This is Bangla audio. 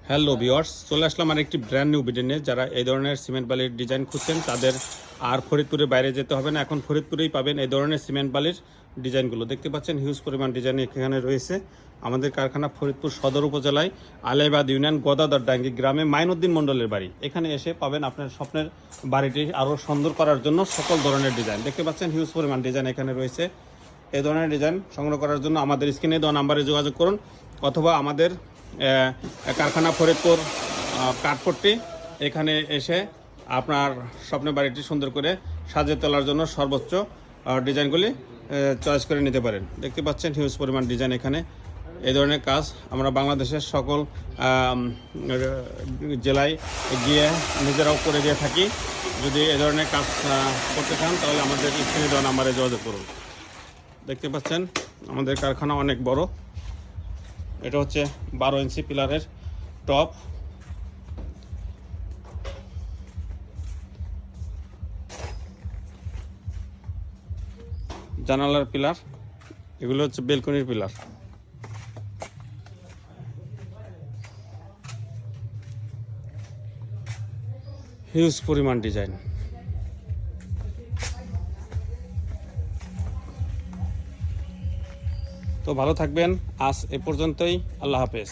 হ্যালো ভিউয়ার্স, চলে আসলাম আর একটি ব্র্যান্ড নিউ ভিডিও নিয়ে। যারা এই ধরনের সিমেন্ট বালির ডিজাইন খুঁজছেন তাদের আর ফরিদপুরের বাইরে যেতে হবে না। এখন ফরিদপুরেই পাবেন এই ধরনের সিমেন্ট বালির ডিজাইনগুলো। দেখতে পাচ্ছেন হিউজ পরিমাণ ডিজাইন এখানে রয়েছে। আমাদের কারখানা ফরিদপুর সদর উপজেলায় আলেবাদ ইউনিয়ন গদাদরডাঙ্গি গ্রামে মাইনুদ্দিন মণ্ডলের বাড়ি। এখানে এসে পাবেন আপনার স্বপ্নের বাড়িটি আরও সুন্দর করার জন্য সকল ধরনের ডিজাইন। দেখতে পাচ্ছেন হিউজ পরিমাণ ডিজাইন এখানে রয়েছে। এই ধরনের ডিজাইন সংগ্রহ করার জন্য আমাদের স্ক্রিনে দেওয়া নাম্বারে যোগাযোগ করুন, অথবা আমাদের কারখানা ফরিদপুর কাঠপট্টি এখানে এসে আপনার স্বপ্নের বাড়িটি সুন্দর করে সাজিয়ে তোলার জন্য সর্বোচ্চ ডিজাইনগুলি চয়েস করে নিতে পারেন। দেখতে পাচ্ছেন হিউজ পরিমাণ ডিজাইন এখানে। এই ধরনের কাজ আমরা বাংলাদেশের সকল জেলায় গিয়ে নিজেরাও করে দিয়ে থাকি। যদি এ ধরনের কাজ করতে চান তাহলে আমাদের স্ক্রিনে দেওয়া নাম্বারে যোগাযোগ করুন। দেখতে পাচ্ছেন আমাদের কারখানা অনেক বড়। এটা হচ্ছে 12 ইঞ্চি পিলারের টপ। জানালার পিলার, এগুলো হচ্ছে বেলকনির পিলার। হিউজ পরিমাণ ডিজাইন। তো ভালো থাকবেন, আজ এ পর্যন্তই। আল্লাহ হাফেজ।